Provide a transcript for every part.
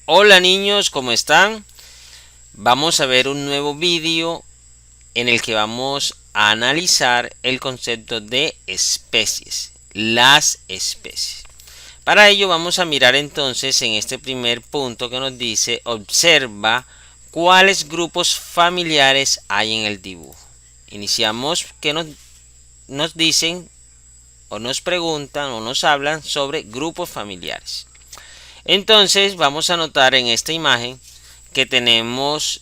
Hola niños, ¿cómo están? Vamos a ver un nuevo vídeo en el que vamos a analizar el concepto de especies, las especies. Para ello vamos a mirar entonces en este primer punto que nos dice, observa cuáles grupos familiares hay en el dibujo. Iniciamos que nos dicen o nos preguntan o nos hablan sobre grupos familiares. Entonces vamos a notar en esta imagen que tenemos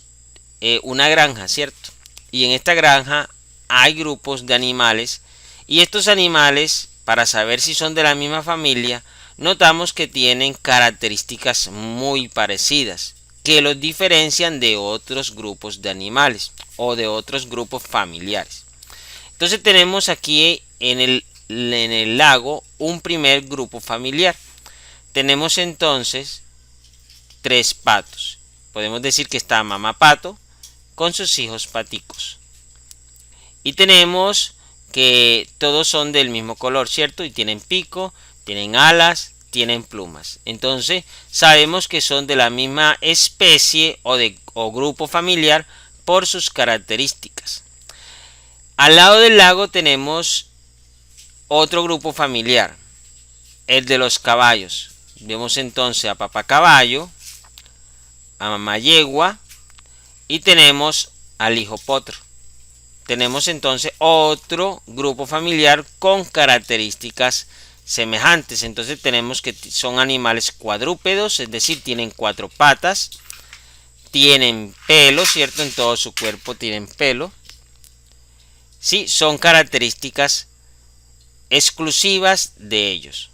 una granja, ¿cierto? Y en esta granja hay grupos de animales y estos animales, para saber si son de la misma familia, notamos que tienen características muy parecidas que los diferencian de otros grupos de animales o de otros grupos familiares. Entonces tenemos aquí en el lago un primer grupo familiar. Tenemos entonces tres patos. Podemos decir que está mamá pato con sus hijos paticos. Y tenemos que todos son del mismo color, ¿cierto? Y tienen pico, tienen alas, tienen plumas. Entonces sabemos que son de la misma especie o grupo familiar por sus características. Al lado del lago tenemos otro grupo familiar, el de los caballos. Vemos entonces a papá caballo, a mamá yegua y tenemos al hijo potro. Tenemos entonces otro grupo familiar con características semejantes. Entonces tenemos que son animales cuadrúpedos, es decir, tienen cuatro patas, tienen pelo, ¿cierto? En todo su cuerpo tienen pelo. Sí, son características exclusivas de ellos.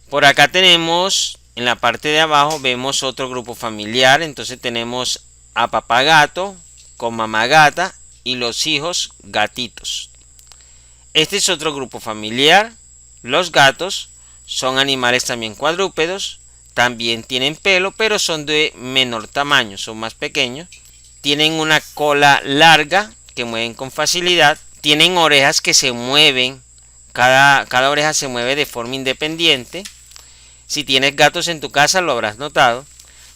Por acá tenemos, en la parte de abajo, vemos otro grupo familiar. Entonces tenemos a papá gato con mamá gata y los hijos gatitos. Este es otro grupo familiar. Los gatos son animales también cuadrúpedos. También tienen pelo, pero son de menor tamaño, son más pequeños. Tienen una cola larga que mueven con facilidad. Tienen orejas que se mueven. Cada oreja se mueve de forma independiente. Si tienes gatos en tu casa lo habrás notado.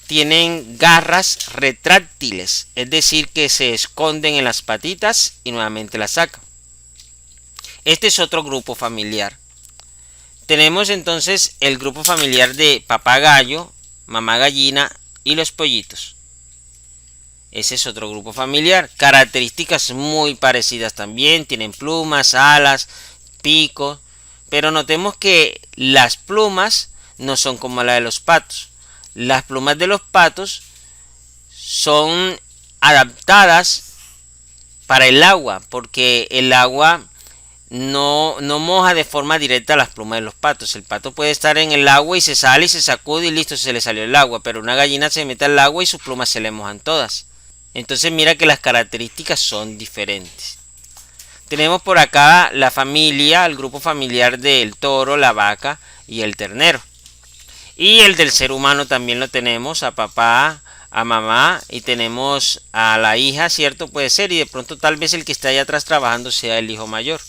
Tienen garras retráctiles, es decir, que se esconden en las patitas y nuevamente las sacan. Este es otro grupo familiar. Tenemos entonces el grupo familiar de papá gallo, mamá gallina y los pollitos. Ese es otro grupo familiar. Características muy parecidas también. Tienen plumas, alas, pico. Pero notemos que las plumas no son como la de los patos. Las plumas de los patos son adaptadas para el agua, porque el agua no moja de forma directa las plumas de los patos. El pato puede estar en el agua y se sale y se sacude y listo, se le salió el agua, pero una gallina se mete al agua y sus plumas se le mojan todas. Entonces mira que las características son diferentes. Tenemos por acá la familia, el grupo familiar del toro, la vaca y el ternero. Y el del ser humano también lo tenemos, a papá, a mamá y tenemos a la hija, ¿cierto? Puede ser, y de pronto tal vez el que está allá atrás trabajando sea el hijo mayor.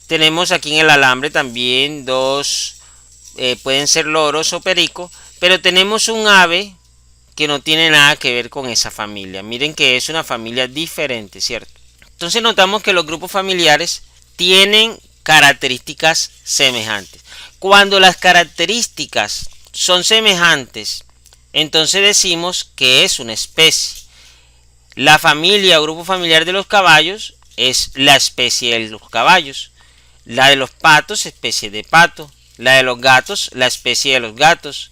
Tenemos aquí en el alambre también dos, pueden ser loros o perico, pero tenemos un ave que no tiene nada que ver con esa familia. Miren que es una familia diferente, ¿cierto? Entonces notamos que los grupos familiares tienen características semejantes. Cuando las características son semejantes, entonces decimos que es una especie. La familia o grupo familiar de los caballos es la especie de los caballos. La de los patos, especie de pato. La de los gatos, la especie de los gatos.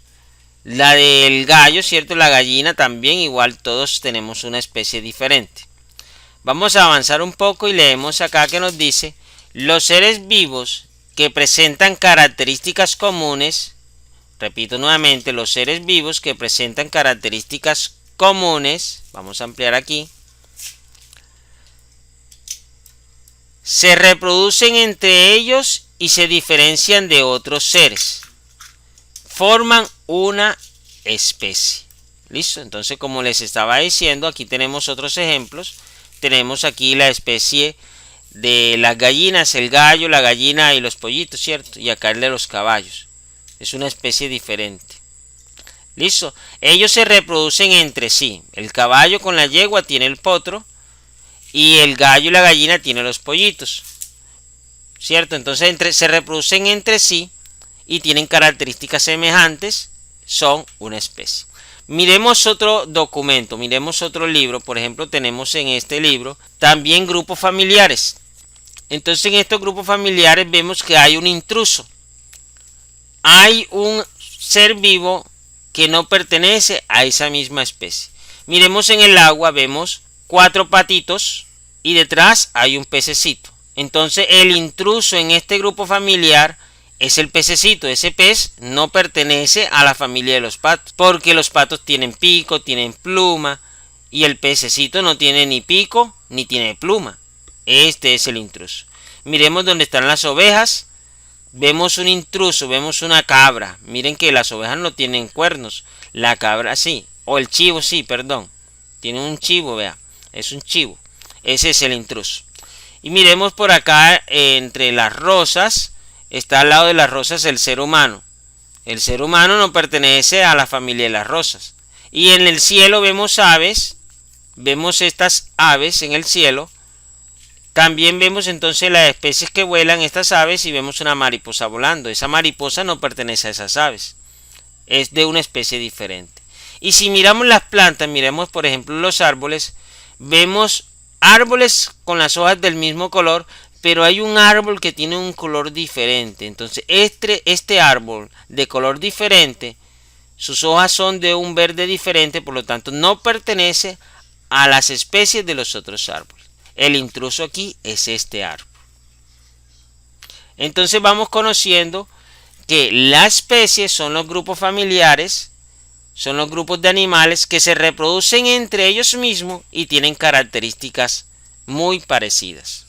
La del gallo, ¿cierto? La gallina también, igual todos tenemos una especie diferente. Vamos a avanzar un poco y leemos acá que nos dice: los seres vivos que presentan características comunes, repito nuevamente, los seres vivos que presentan características comunes, vamos a ampliar aquí, se reproducen entre ellos y se diferencian de otros seres. Forman una especie. ¿Listo? Entonces, como les estaba diciendo, aquí tenemos otros ejemplos. Tenemos aquí la especie de las gallinas, el gallo, la gallina y los pollitos, ¿cierto? Y acá el de los caballos. Es una especie diferente. ¿Listo? Ellos se reproducen entre sí. El caballo con la yegua tiene el potro y el gallo y la gallina tienen los pollitos. ¿Cierto? Entonces se reproducen entre sí y tienen características semejantes, son una especie. Miremos otro documento, miremos otro libro. Por ejemplo, tenemos en este libro también grupos familiares. Entonces en estos grupos familiares vemos que hay un intruso. Hay un ser vivo que no pertenece a esa misma especie. Miremos en el agua, vemos 4 patitos y detrás hay un pececito. Entonces el intruso en este grupo familiar es el pececito. Ese pez no pertenece a la familia de los patos, porque los patos tienen pico, tienen pluma, y el pececito no tiene ni pico ni tiene pluma. Este es el intruso. Miremos dónde están las ovejas. Vemos un intruso, vemos una cabra. Miren que las ovejas no tienen cuernos, la cabra sí, o el chivo sí, perdón. Tiene un chivo, vea, es un chivo. Ese es el intruso. Y miremos por acá, entre las rosas, está al lado de las rosas el ser humano. El ser humano no pertenece a la familia de las rosas. Y en el cielo vemos aves, vemos estas aves en el cielo. También vemos entonces las especies que vuelan estas aves y vemos una mariposa volando. Esa mariposa no pertenece a esas aves, es de una especie diferente. Y si miramos las plantas, miremos por ejemplo los árboles, vemos árboles con las hojas del mismo color, pero hay un árbol que tiene un color diferente. Entonces este árbol de color diferente, sus hojas son de un verde diferente, por lo tanto no pertenece a las especies de los otros árboles. El intruso aquí es este árbol. Entonces vamos conociendo que las especies son los grupos familiares, son los grupos de animales que se reproducen entre ellos mismos y tienen características muy parecidas.